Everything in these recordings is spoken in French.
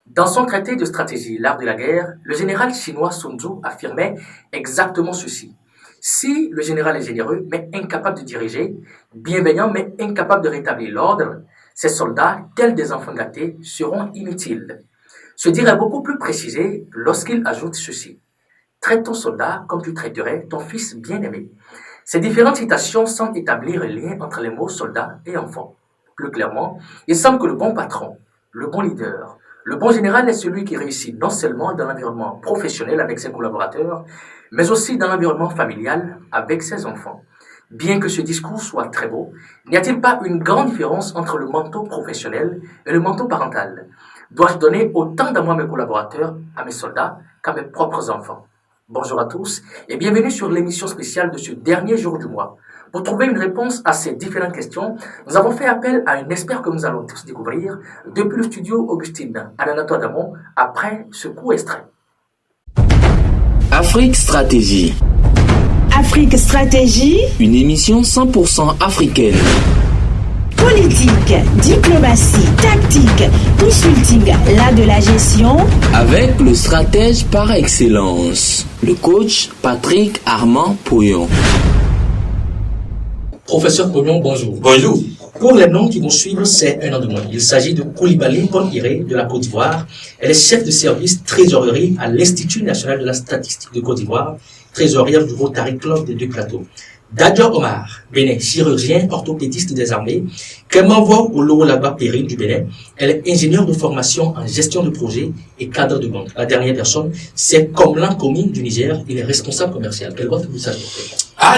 Dans son traité de stratégie, l'art de la guerre, le général chinois Sun Tzu affirmait exactement ceci. Si le général est généreux mais incapable de diriger, bienveillant mais incapable de rétablir l'ordre, ses soldats, tels des enfants gâtés, seront inutiles. Ce dire est beaucoup plus précisé lorsqu'il ajoute ceci. Traite ton soldat comme tu traiterais ton fils bien-aimé. Ces différentes citations semblent établir un lien entre les mots soldat et enfant. Plus clairement, il semble que le bon patron, le bon leader, le bon général est celui qui réussit non seulement dans l'environnement professionnel avec ses collaborateurs, mais aussi dans l'environnement familial avec ses enfants. Bien que ce discours soit très beau, n'y a-t-il pas une grande différence entre le manteau professionnel et le manteau parental? Dois-je donner autant d'amour à mes collaborateurs, à mes soldats, qu'à mes propres enfants? Bonjour à tous et bienvenue sur l'émission spéciale de ce dernier jour du mois. Pour trouver une réponse à ces différentes questions, nous avons fait appel à un expert que nous allons tous découvrir depuis le studio Augustine, à l'Anato Adamon, après ce court extrait. Afrique Stratégie. Afrique Stratégie. Une émission 100% africaine. Politique, diplomatie, tactique, consulting, l'art de la gestion. Avec le stratège par excellence, le coach Patrick Armand Pouillon. Professeur Pouillon, bonjour. Bonjour. Pour les noms qui vont suivre, c'est un nom de moins. Il s'agit de Koulibaly Ponhiré de la Côte d'Ivoire. Elle est chef de service trésorerie à l'Institut national de la statistique de Côte d'Ivoire, trésorière du Rotary Club des Deux Plateaux. Dadjo Omar, Bénin, chirurgien orthopédiste des armées. Kemanvo Olowolaba Péry du Bénin, elle est ingénieure de formation en gestion de projet et cadre de banque. La dernière personne, c'est Komlan Komi du Niger, il est responsable commercial. Quel votre message?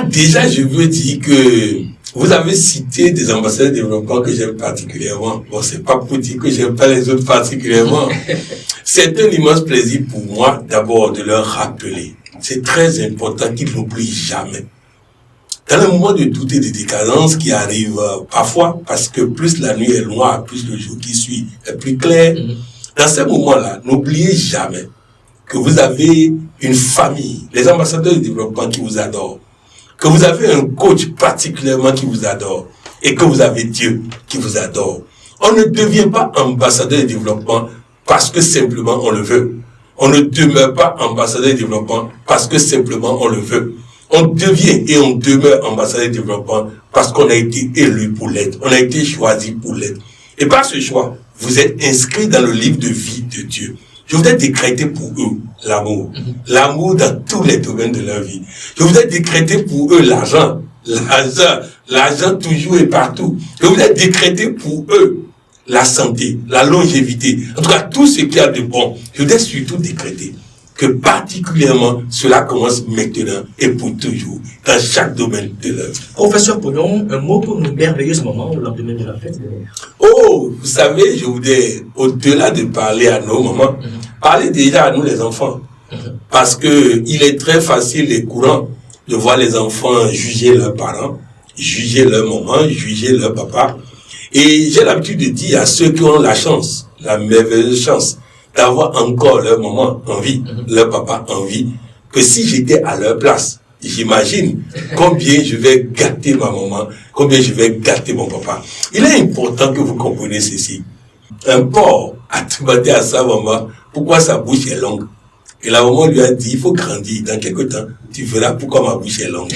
Déjà, je veux dire que vous avez cité des ambassadeurs de développement que j'aime particulièrement. Bon, c'est pas pour dire que j'aime pas les autres particulièrement. C'est un immense plaisir pour moi, d'abord, de leur rappeler. C'est très important qu'ils n'oublient jamais. Dans le moment de doute et de décadence qui arrive parfois, parce que plus la nuit est noire, plus le jour qui suit est plus clair, dans ces moments-là, n'oubliez jamais que vous avez une famille, les ambassadeurs de développement qui vous adorent, que vous avez un coach particulièrement qui vous adore, et que vous avez Dieu qui vous adore. On ne devient pas ambassadeur de développement parce que simplement on le veut. On ne demeure pas ambassadeur de développement parce que simplement on le veut. On devient et on demeure ambassadeur de développement parce qu'on a été élu pour l'être. On a été choisi pour l'être. Et par ce choix, vous êtes inscrit dans le livre de vie de Dieu. Je voudrais décréter pour eux l'amour. L'amour dans tous les domaines de leur vie. Je voudrais décréter pour eux l'argent. L'argent toujours et partout. Je voudrais décréter pour eux la santé, la longévité. En tout cas, tout ce qu'il y a de bon. Je voudrais surtout décréter que particulièrement cela commence maintenant et pour toujours dans chaque domaine de leur vie. Professeur Pouillon, un mot pour nos merveilleux moments au lendemain de la fête de l'air. Oh, vous savez, je voudrais, au-delà de parler à nos mamans, parler déjà à nous les enfants. Parce que il est très facile et courant de voir les enfants juger leurs parents, juger leur maman, juger leur papa. Et j'ai l'habitude de dire à ceux qui ont la chance, la merveilleuse chance, d'avoir encore leur maman en vie, leur papa en vie, que si j'étais à leur place, j'imagine combien je vais gâter ma maman, combien je vais gâter mon papa. Il est important que vous compreniez ceci. Un porc a demandé à sa maman pourquoi sa bouche est longue. Et la maman lui a dit, il faut grandir, dans quelque temps, tu verras pourquoi ma bouche est longue.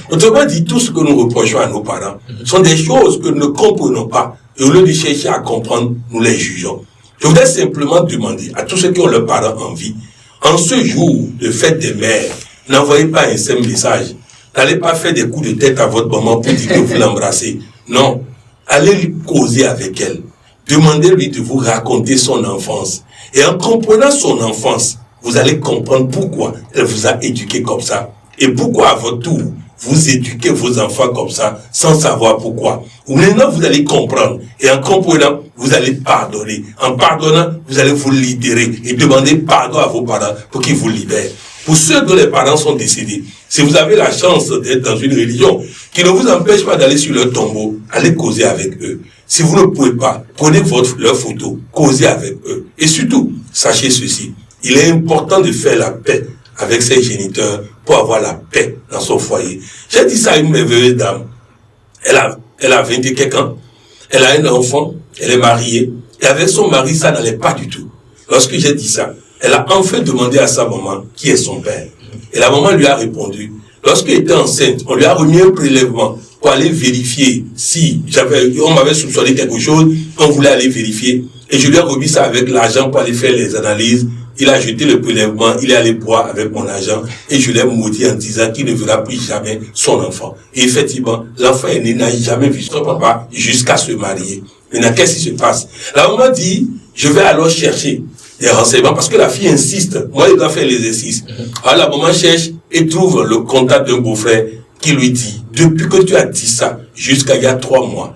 Autrement dit, tout ce que nous reprochons à nos parents sont des choses que nous ne comprenons pas. Et au lieu de chercher à comprendre, nous les jugeons. Je voudrais simplement demander à tous ceux qui ont leurs parents en vie, en ce jour de fête des mères, n'envoyez pas un simple message. N'allez pas faire des coups de tête à votre maman pour dire que vous l'embrassez. Non. Allez lui causer avec elle. Demandez-lui de vous raconter son enfance. Et en comprenant son enfance, vous allez comprendre pourquoi elle vous a éduqué comme ça. Et pourquoi à votre tour, vous éduquez vos enfants comme ça, sans savoir pourquoi. Maintenant, vous allez comprendre. Et en comprenant, vous allez pardonner. En pardonnant, vous allez vous libérer et demander pardon à vos parents pour qu'ils vous libèrent. Pour ceux dont les parents sont décédés, si vous avez la chance d'être dans une religion qui ne vous empêche pas d'aller sur leur tombeau, allez causer avec eux. Si vous ne pouvez pas, prenez leur photo, causez avec eux. Et surtout, sachez ceci, il est important de faire la paix avec ses géniteurs pour avoir la paix dans son foyer. J'ai dit ça à une merveilleuse dame. Elle a 20 et quelques ans. Elle a un enfant. Elle est mariée. Et avec son mari, ça n'allait pas du tout. lorsque j'ai dit ça, elle a enfin demandé à sa maman qui est son père. Et la maman lui a répondu, lorsqu'elle était enceinte, on lui a remis un prélèvement pour aller vérifier si on m'avait soupçonné quelque chose, on voulait aller vérifier. Et je lui ai remis ça avec l'argent pour aller faire les analyses. Il a jeté le prélèvement, il est allé boire avec mon argent et je l'ai maudit en disant qu'il ne verra plus jamais son enfant. Et effectivement, l'enfant aîné n'a jamais vu son papa jusqu'à se marier. Maintenant, qu'est-ce qui se passe? La maman dit, je vais alors chercher des renseignements parce que la fille insiste. Moi, il doit faire l'exercice. Alors la maman cherche et trouve le contact d'un beau-frère qui lui dit, depuis que tu as dit ça, jusqu'à il y a 3 mois,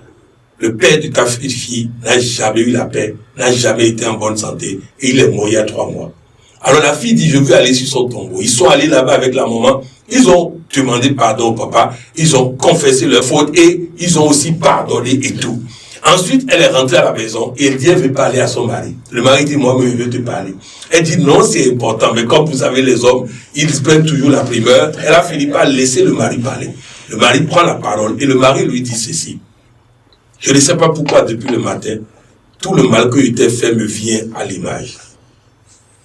le père de ta fille n'a jamais eu la paix, n'a jamais été en bonne santé, et il est mort il y a 3 mois. Alors la fille dit, je veux aller sur son tombeau. Ils sont allés là-bas avec la maman, ils ont demandé pardon au papa, ils ont confessé leur faute, et ils ont aussi pardonné et tout. Ensuite, elle est rentrée à la maison, et elle dit, elle veut parler à son mari. Le mari dit, moi, mais je veux te parler. Elle dit, non, c'est important, mais comme vous savez, les hommes, ils prennent toujours la primeur. Elle a fini par laisser le mari parler. Le mari prend la parole, et le mari lui dit ceci. Je ne sais pas pourquoi, depuis le matin, tout le mal que je t'ai fait me vient à l'image.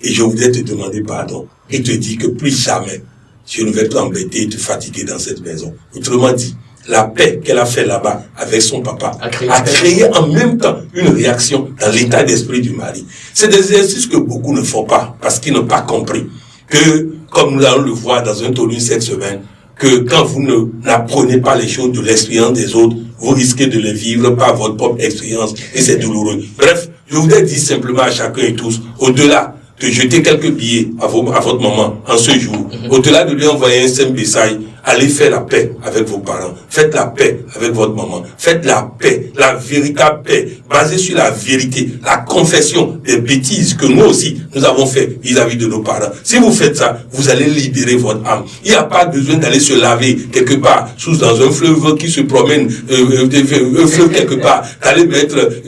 Et je voudrais te demander pardon et te dire que plus jamais, je ne vais t'embêter et te fatiguer dans cette maison. Autrement dit, la paix qu'elle a fait là-bas avec son papa a créé en même temps une réaction dans l'état d'esprit du mari. C'est des exercices que beaucoup ne font pas parce qu'ils n'ont pas compris que, comme nous allons le voir dans un tonus cette semaine, que quand vous n'apprenez pas les choses de l'expérience des autres, vous risquez de les vivre par votre propre expérience et c'est douloureux. Bref, je voudrais dire simplement à chacun et tous, au-delà de jeter quelques billets à votre maman en ce jour, au-delà de lui envoyer un simple message, allez faire la paix avec vos parents, faites la paix avec votre maman, faites la paix, la véritable paix, basée sur la vérité, la confession des bêtises que nous aussi, nous avons fait vis-à-vis de nos parents. Si vous faites ça, vous allez libérer votre âme. Il n'y a pas besoin d'aller se laver quelque part, dans un fleuve qui se promène, un fleuve quelque part, d'aller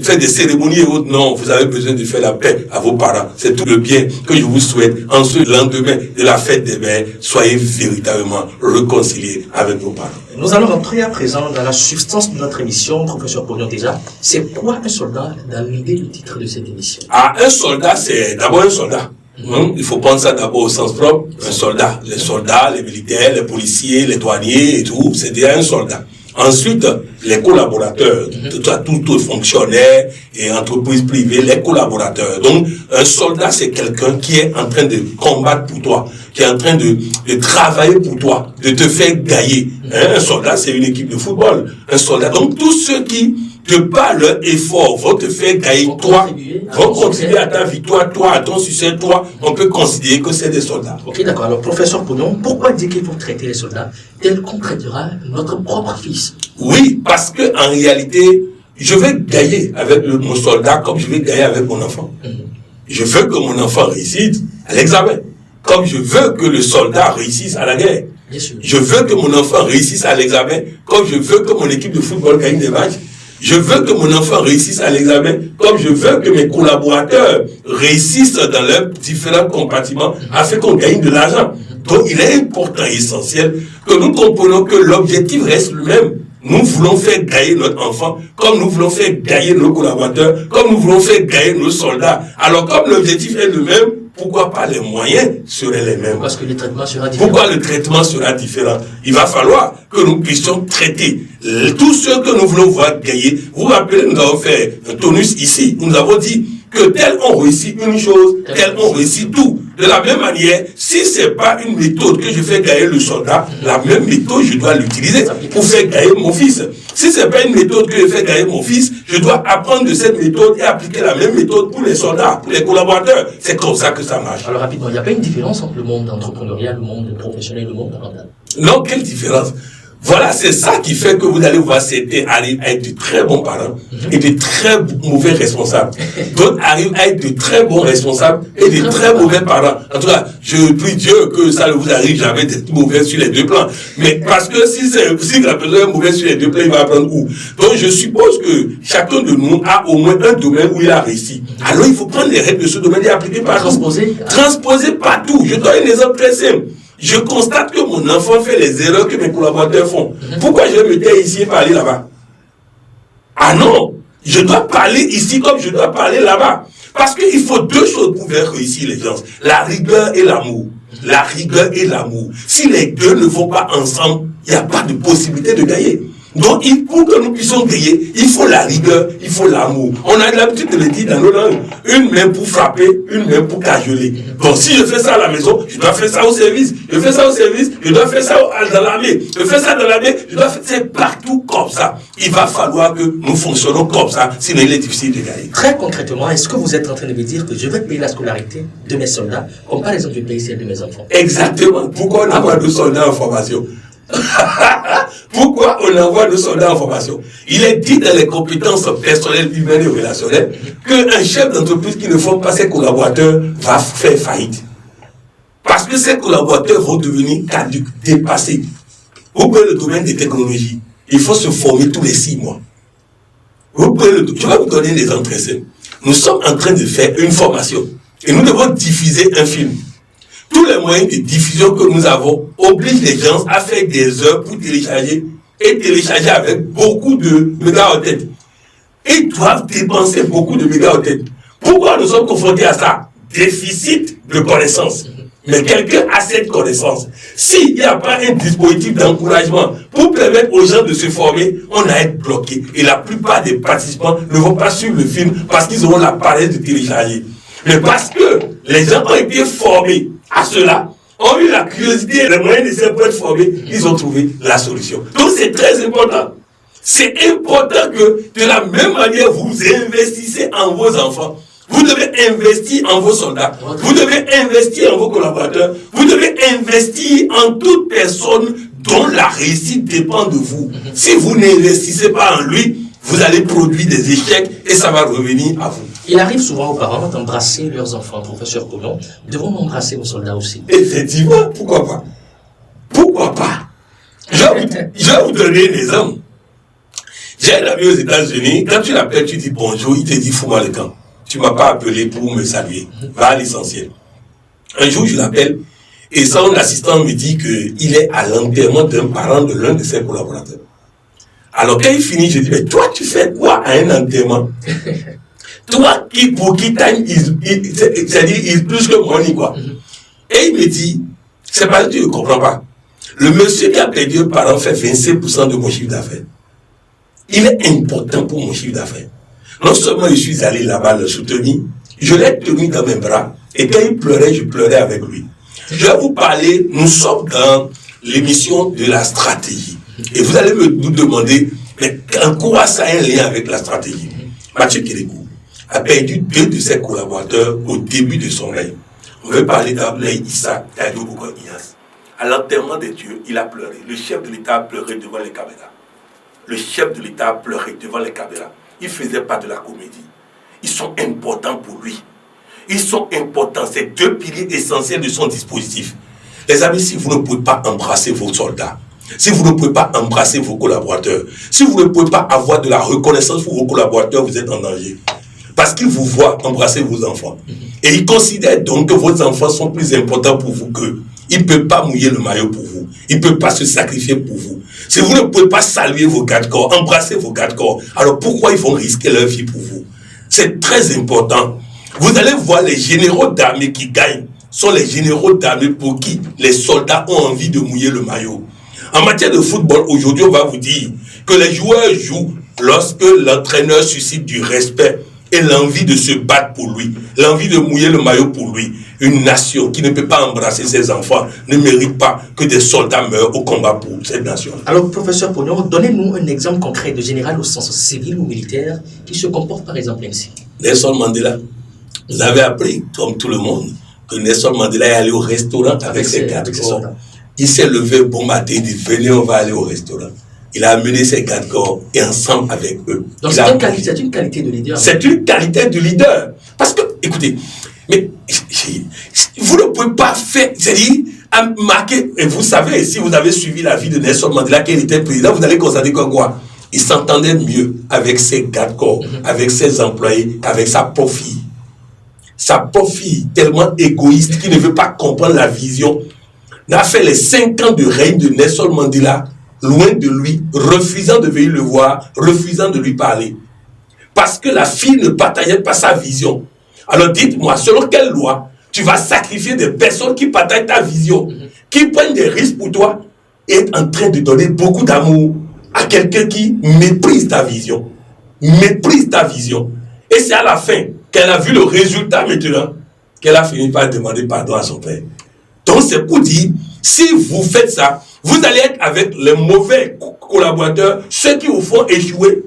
faire des cérémonies et autres. Non, vous avez besoin de faire la paix à vos parents. C'est tout le bien que je vous souhaite en ce lendemain de la fête des mères. Soyez véritablement réconciliés avec vos parents. Nous allons rentrer à présent dans la substance de notre émission, professeur Pognon déjà. C'est quoi un soldat dans l'idée du titre de cette émission? Un soldat, c'est d'abord un soldat. Il faut prendre ça d'abord au sens propre. Un soldat. Les soldats, les militaires, les policiers, les douaniers et tout, c'est déjà un soldat. Ensuite, les collaborateurs, tout fonctionnaire et entreprises privées, les collaborateurs. Donc, un soldat, c'est quelqu'un qui est en train de combattre pour toi, qui est en train de travailler pour toi, de te faire gagner. Un soldat, c'est une équipe de football. Un soldat. Donc, tous ceux qui, de par leur effort, vont te faire gagner, toi, vont contribuer à ta victoire, toi, à ton succès, toi, on peut considérer que c'est des soldats. Ok, d'accord. Alors, professeur Pognon, pourquoi dire qu'il faut traiter les soldats tel qu'on traitera notre propre fils? Oui, parce que en réalité, je vais gagner avec mon soldat comme je vais gagner avec mon enfant. Je veux que mon enfant réussisse à l'examen, comme je veux que le soldat réussisse à la guerre. Je veux que mon enfant réussisse à l'examen, comme je veux que mon équipe de football gagne des matchs. Je veux que mon enfant réussisse à l'examen, comme je veux que mes collaborateurs réussissent dans leurs différents compartiments afin qu'on gagne de l'argent. Donc, il est important et essentiel que nous comprenions que l'objectif reste le même. Nous voulons faire gagner notre enfant, comme nous voulons faire gagner nos collaborateurs, comme nous voulons faire gagner nos soldats. Alors, comme l'objectif est le même, pourquoi pas les moyens seraient les mêmes? Parce que le traitement sera différent. Pourquoi le traitement sera différent? Il va falloir que nous puissions traiter tous ceux que nous voulons voir gagner. Vous vous rappelez, nous avons fait un tonus ici, où nous avons dit que tel on réussit une chose, tel on réussit tout. De la même manière, si c'est pas une méthode que je fais gagner le soldat, la même méthode, je dois l'utiliser pour faire gagner mon fils. Si c'est pas une méthode que je fais gagner mon fils, je dois apprendre de cette méthode et appliquer la même méthode pour les soldats, pour les collaborateurs. C'est comme ça que ça marche. Alors rapidement, il n'y a pas une différence entre le monde entrepreneurial, le monde professionnel et le monde parental? Non, quelle différence? Voilà, c'est ça qui fait que vous allez voir certains arrivent à être de très bons parents et de très mauvais responsables. D'autres arrivent à être de très bons responsables et de très mauvais parents. En tout cas, je prie Dieu que ça ne vous arrive jamais d'être mauvais sur les deux plans. Mais parce que si la personne est mauvaise sur les deux plans, il va apprendre où? Donc je suppose que chacun de nous a au moins un domaine où il a réussi. Alors il faut prendre les règles de ce domaine et appliquer partout. Transposer partout. Je donne un exemple très simple. Je constate que mon enfant fait les erreurs que mes collaborateurs font. Pourquoi je vais me taire ici et parler là-bas? Ah non! Je dois parler ici comme je dois parler là-bas. Parce qu'il faut deux choses pour faire réussir les gens. La rigueur et l'amour. La rigueur et l'amour. Si les deux ne vont pas ensemble, il n'y a pas de possibilité de gagner. Donc, pour que nous puissions gagner, il faut la rigueur, il faut l'amour. On a l'habitude de le dire dans nos langues. Une main pour frapper, une main pour cajoler. Donc, si je fais ça à la maison, je dois faire ça au service. Je fais ça au service, je dois faire ça dans l'armée. Je fais ça dans l'armée, je dois faire ça partout comme ça. Il va falloir que nous fonctionnons comme ça, sinon il est difficile de gagner. Très concrètement, est-ce que vous êtes en train de me dire que je vais payer la scolarité de mes soldats, comme par exemple je paye celle de mes enfants? Exactement. Pourquoi on envoie nos soldats en formation? Pourquoi on envoie nos soldats en formation? Il est dit dans les compétences personnelles, humaines et relationnelles qu'un chef d'entreprise qui ne forme pas ses collaborateurs va faire faillite. Parce que ces collaborateurs vont devenir caducs, dépassés. Vous prenez le domaine des technologies, il faut se former tous les 6 mois. Je vais vous donner des exemples très simples. Nous sommes en train de faire une formation et nous devons diffuser un film. Tous les moyens de diffusion que nous avons obligent les gens à faire des heures pour télécharger et télécharger avec beaucoup de mégaoctets. Ils doivent dépenser beaucoup de mégaoctets. Pourquoi nous sommes confrontés à ça? Déficit de connaissances. Mais quelqu'un a cette connaissance. S'il n'y a pas un dispositif d'encouragement pour permettre aux gens de se former, on a été bloqué. Et la plupart des participants ne vont pas suivre le film parce qu'ils auront la paresse de télécharger. Mais parce que les gens ont été formés à cela, ont eu la curiosité et les moyens de s'être formés, ils ont trouvé la solution. Donc c'est très important. C'est important que de la même manière vous investissez en vos enfants. Vous devez investir en vos soldats. Vous devez investir en vos collaborateurs. Vous devez investir en toute personne dont la réussite dépend de vous. Si vous n'investissez pas en lui, vous allez produire des échecs et ça va revenir à vous. Il arrive souvent aux parents d'embrasser leurs enfants, professeur Coulon. Devons-nous embrasser nos soldats aussi? Effectivement, pourquoi pas? Pourquoi pas? Je vais vous donner un exemple. J'ai un ami aux États-Unis, quand tu l'appelles, tu dis bonjour, il te dit fous-moi le camp. Tu ne m'as pas appelé pour me saluer. Va à l'essentiel. Un jour, je l'appelle et son assistant me dit qu'il est à l'enterrement d'un parent de l'un de ses collaborateurs. Alors, quand il finit, je dis, mais toi, tu fais quoi à un enterrement? Toi, pour qui time, c'est-à-dire, il plus que money, quoi. Et il me dit, c'est parce que tu ne comprends pas. Le monsieur qui a perdu un parent fait 25% de mon chiffre d'affaires. Il est important pour mon chiffre d'affaires. Non seulement je suis allé là-bas le soutenir, je l'ai tenu dans mes bras, et quand il pleurait, je pleurais avec lui. Je vais vous parler, nous sommes dans l'émission de la stratégie. Et vous allez nous demander, mais en quoi ça a un lien avec la stratégie? Mathieu Kérékou a perdu 2 de ses collaborateurs au début de son règne. On veut parler d'Ablaï Issa Taïdou Ias. À l'enterrement des dieux, il a pleuré. Le chef de l'État a pleuré devant les caméras. Le chef de l'État a pleuré devant les caméras. Il ne faisait pas de la comédie. Ils sont importants pour lui. Ils sont importants. C'est 2 piliers essentiels de son dispositif. Les amis, si vous ne pouvez pas embrasser vos soldats, si vous ne pouvez pas embrasser vos collaborateurs, si vous ne pouvez pas avoir de la reconnaissance pour vos collaborateurs, vous êtes en danger. Parce qu'ils vous voient embrasser vos enfants. Et ils considèrent donc que vos enfants sont plus importants pour vous qu'eux. Ils ne peuvent pas mouiller le maillot pour vous. Ils ne peuvent pas se sacrifier pour vous. Si vous ne pouvez pas saluer vos gardes-corps, embrasser vos gardes-corps, alors pourquoi ils vont risquer leur vie pour vous? C'est très important. Vous allez voir les généraux d'armée qui gagnent sont les généraux d'armée pour qui les soldats ont envie de mouiller le maillot. En matière de football, aujourd'hui, on va vous dire que les joueurs jouent lorsque l'entraîneur suscite du respect et l'envie de se battre pour lui, l'envie de mouiller le maillot pour lui. Une nation qui ne peut pas embrasser ses enfants ne mérite pas que des soldats meurent au combat pour cette nation. Alors, professeur Pognon, donnez-nous un exemple concret de général au sens civil ou militaire qui se comporte par exemple ainsi. Nelson Mandela, vous avez appris, comme tout le monde, que Nelson Mandela est allé au restaurant avec ses gardes-corps. Il s'est levé bon matin, il dit venez, on va aller au restaurant. Il a amené ses gardes-corps et ensemble avec eux. Donc c'est une qualité de leader. C'est une qualité de leader. Parce que, écoutez, mais vous ne pouvez pas faire, c'est-à-dire marquer, et vous savez, si vous avez suivi la vie de Nelson Mandela, qui était président, vous allez constater que quoi? Il s'entendait mieux avec ses gardes-corps, avec ses employés, avec sa pauvre fille. Sa pauvre fille, tellement égoïste, qui ne veut pas comprendre la vision, n'a fait les 5 ans de règne de Nelson Mandela, loin de lui, refusant de venir le voir, refusant de lui parler. Parce que la fille ne partageait pas sa vision. Alors dites-moi, selon quelle loi tu vas sacrifier des personnes qui partagent ta vision, qui prennent des risques pour toi et être en train de donner beaucoup d'amour à quelqu'un qui méprise ta vision. Méprise ta vision. Et c'est à la fin qu'elle a vu le résultat maintenant qu'elle a fini par demander pardon à son père. Donc c'est pour dire, si vous faites ça, vous allez être avec les mauvais collaborateurs, ceux qui vous font échouer,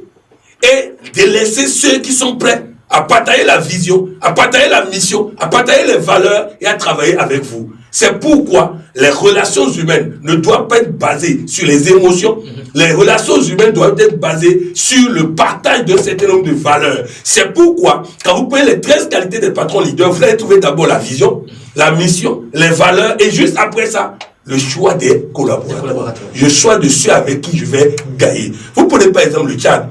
et délaisser ceux qui sont prêts à partager la vision, à partager la mission, à partager les valeurs et à travailler avec vous. C'est pourquoi les relations humaines ne doivent pas être basées sur les émotions. Les relations humaines doivent être basées sur le partage d'un certain nombre de valeurs. C'est pourquoi, quand vous prenez les 13 qualités des patrons leaders, vous allez trouver d'abord la vision, la mission, les valeurs, et juste après ça, le choix des collaborateurs. Le choix de ceux avec qui je vais gagner. Vous prenez par exemple le Tchad.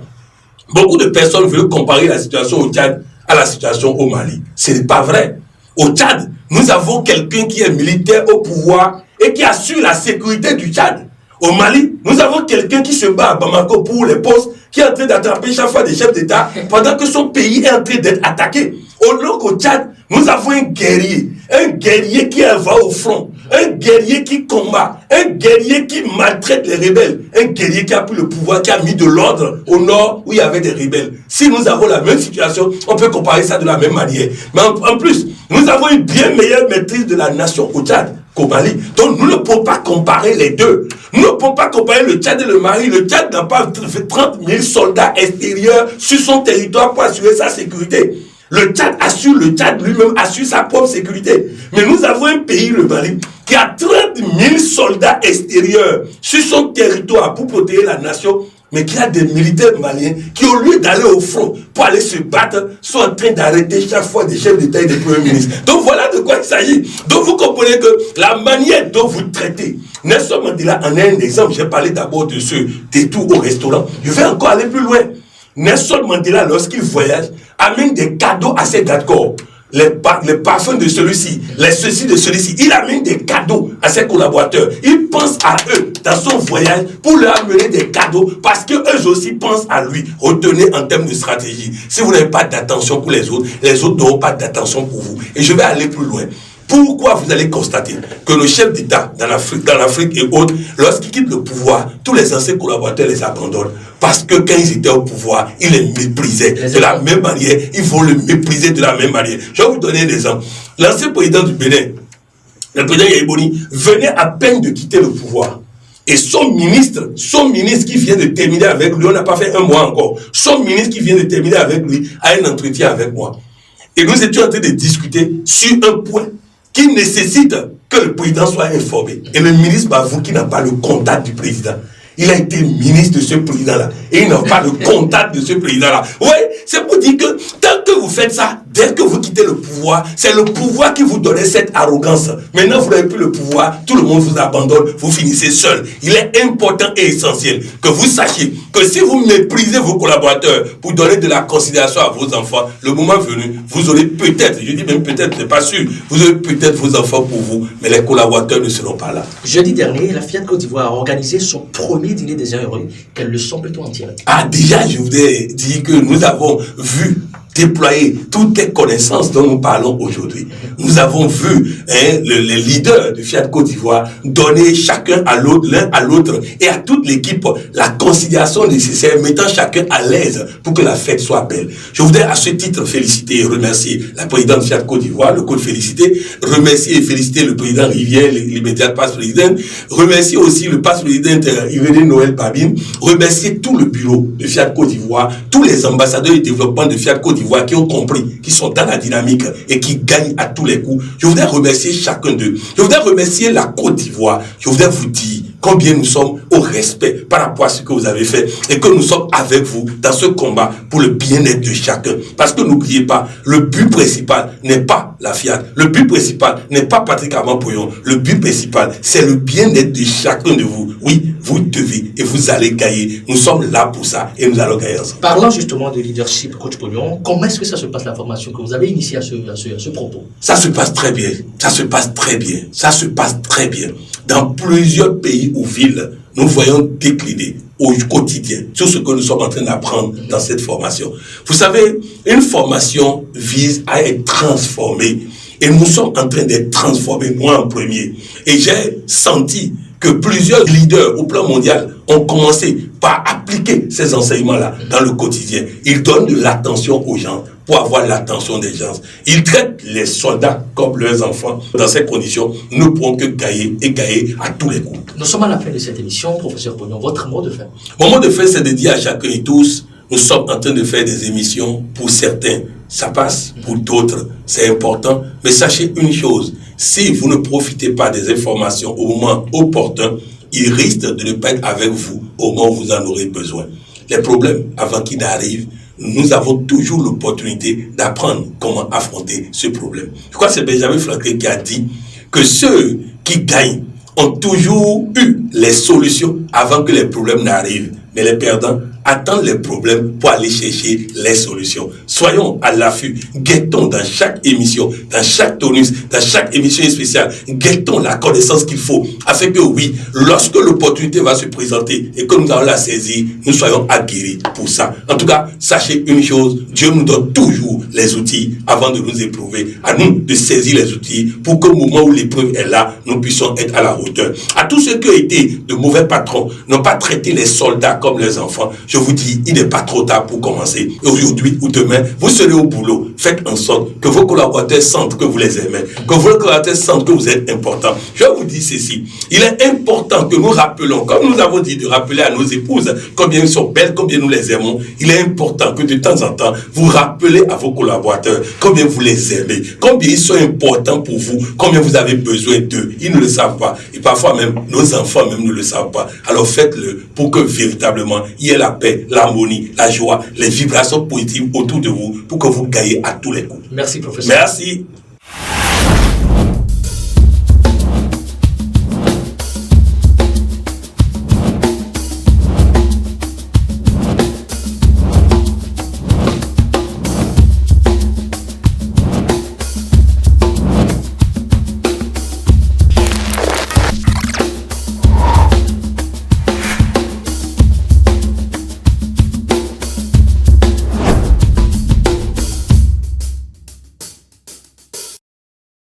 Beaucoup de personnes veulent comparer la situation au Tchad à la situation au Mali. Ce n'est pas vrai. Au Tchad, nous avons quelqu'un qui est militaire au pouvoir et qui assure la sécurité du Tchad. Au Mali, nous avons quelqu'un qui se bat à Bamako pour les postes, qui est en train d'attraper chaque fois des chefs d'État pendant que son pays est en train d'être attaqué. Au Tchad, nous avons un guerrier qui va au front, un guerrier qui combat, un guerrier qui maltraite les rebelles, un guerrier qui a pris le pouvoir, qui a mis de l'ordre au nord où il y avait des rebelles. Si nous avons la même situation, on peut comparer ça de la même manière. Mais en plus, nous avons une bien meilleure maîtrise de la nation au Tchad qu'au Mali. Donc nous ne pouvons pas comparer les deux. Nous ne pouvons pas comparer le Tchad et le Mali. Le Tchad n'a pas 30 000 soldats extérieurs sur son territoire pour assurer sa sécurité. Le Tchad lui-même assure sa propre sécurité. Mais nous avons un pays, le Mali, qui a 30 000 soldats extérieurs sur son territoire pour protéger la nation, mais qui a des militaires maliens qui, au lieu d'aller au front pour aller se battre, sont en train d'arrêter chaque fois des chefs d'État et des premiers ministres. Donc voilà de quoi il s'agit. Donc vous comprenez que la manière dont vous traitez, Nelson Mandela en est un exemple. J'ai parlé d'abord de ce détour au restaurant. Je vais encore aller plus loin. Nelson Mandela, lorsqu'il voyage, amène des cadeaux à ses gardes-corps. Les parfums de celui-ci, les ceci de celui-ci. Il amène des cadeaux à ses collaborateurs. Il pense à eux dans son voyage pour leur amener des cadeaux parce qu'eux aussi pensent à lui. Retenez en termes de stratégie. Si vous n'avez pas d'attention pour les autres n'auront pas d'attention pour vous. Et je vais aller plus loin. Pourquoi vous allez constater que le chef d'État dans l'Afrique et autres, lorsqu'il quitte le pouvoir, tous les anciens collaborateurs les abandonnent. Parce que quand ils étaient au pouvoir, ils les méprisaient de la même manière. Ils vont le mépriser de la même manière. Je vais vous donner un exemple. L'ancien président du Bénin, le président Yaïboni, venait à peine de quitter le pouvoir. Et son ministre qui vient de terminer avec lui, on n'a pas fait un mois encore, son ministre qui vient de terminer avec lui a un entretien avec moi. Et nous étions en train de discuter sur un point qui nécessite que le président soit informé. Et le ministre m'avoue qu'il n'a pas le contact du président. Il a été ministre de ce président-là. Et il n'a pas le contact de ce président-là. Oui, c'est pour dire que tant que vous faites ça, dès que vous quittez le pouvoir, c'est le pouvoir qui vous donnait cette arrogance. Maintenant, vous n'avez plus le pouvoir, tout le monde vous abandonne, vous finissez seul. Il est important et essentiel que vous sachiez que si vous méprisez vos collaborateurs pour donner de la considération à vos enfants, le moment venu, vous aurez peut-être, je dis même peut-être, je n'ai pas sûr, vous aurez peut-être vos enfants pour vous, mais les collaborateurs ne seront pas là. Jeudi dernier, la Fiat Côte d'Ivoire a organisé son premier dîner des heureux. Quelle leçon peut-on en tirer? Déjà, je voudrais dire que nous avons vu déployer toutes les connaissances dont nous parlons aujourd'hui. Nous avons vu les leaders de Fiat Côte d'Ivoire donner chacun à l'autre, l'un à l'autre et à toute l'équipe la considération nécessaire, mettant chacun à l'aise pour que la fête soit belle. Je voudrais à ce titre féliciter et remercier la présidente de Fiat Côte d'Ivoire, le code félicité, remercier et féliciter le président Rivière, l'immédiat passe-président, remercier aussi le passe-président Irénée Noël Babine, remercier tout le bureau de Fiat Côte d'Ivoire, tous les ambassadeurs du développement de Fiat Côte d'Ivoire qui ont compris, qui sont dans la dynamique et qui gagnent à tous les coups. Je voudrais remercier chacun d'eux. Je voudrais remercier la Côte d'Ivoire. Je voudrais vous dire combien nous sommes au respect par rapport à ce que vous avez fait et que nous sommes avec vous dans ce combat pour le bien-être de chacun. Parce que n'oubliez pas, le but principal n'est pas la Fiat. Le but principal n'est pas Patrick Armand Pouillon. Le but principal, c'est le bien-être de chacun de vous. Oui, vous devez et vous allez gagner. Nous sommes là pour ça et nous allons gagner ensemble. Parlant justement de leadership, coach Pouillon, comment est-ce que ça se passe la formation que vous avez initiée à ce propos? Ça se passe très bien. Ça se passe très bien. Ça se passe très bien. Dans plusieurs pays ou villes, nous voyons décliner au quotidien, sur ce que nous sommes en train d'apprendre dans cette formation. Vous savez, une formation vise à être transformée. Et nous sommes en train d'être transformés, moi en premier. Et j'ai senti que plusieurs leaders au plan mondial ont commencé par appliquer ces enseignements-là dans le quotidien. Ils donnent de l'attention aux gens pour avoir l'attention des gens. Ils traitent les soldats comme leurs enfants. Dans ces conditions, nous ne pourrons que gagner à tous les coups. Nous sommes à la fin de cette émission, professeur Pognon. Votre mot de fin? Mon mot de fin, c'est de dire à chacun et tous, nous sommes en train de faire des émissions. Pour certains, ça passe. Pour d'autres, c'est important. Mais sachez une chose, si vous ne profitez pas des informations au moment opportun, ils risquent de ne pas être avec vous au moment où vous en aurez besoin. Les problèmes, avant qu'ils n'arrivent, nous avons toujours l'opportunité d'apprendre comment affronter ce problème. Je crois que c'est Benjamin Franklin qui a dit que ceux qui gagnent ont toujours eu les solutions avant que les problèmes n'arrivent. Mais les perdants attendent les problèmes pour aller chercher les solutions. Soyons à l'affût. Guettons dans chaque émission, dans chaque tonus, dans chaque émission spéciale, guettons la connaissance qu'il faut, afin que oui, lorsque l'opportunité va se présenter et que nous allons la saisir, nous soyons aguerris pour ça. En tout cas, sachez une chose, Dieu nous donne toujours les outils avant de nous éprouver. À nous de saisir les outils pour qu'au moment où l'épreuve est là, nous puissions être à la hauteur. À tous ceux qui ont été de mauvais patrons, n'ont pas traité les soldats comme leurs enfants, je vous dis, il n'est pas trop tard pour commencer. Aujourd'hui ou demain, vous serez au boulot. Faites en sorte que vos collaborateurs sentent que vous les aimez, que vos collaborateurs sentent que vous êtes importants. Je vous dis ceci, il est important que nous rappelons, comme nous avons dit de rappeler à nos épouses combien elles sont belles, combien nous les aimons. Il est important que de temps en temps, vous rappelez à vos collaborateurs combien vous les aimez, combien ils sont importants pour vous, combien vous avez besoin d'eux. Ils ne le savent pas. Et parfois même, nos enfants même ne le savent pas. Alors faites-le pour que véritablement, il y ait la paix, l'harmonie, la joie, les vibrations positives autour de vous pour que vous gagnez à tous les coups. Merci, professeur. Merci.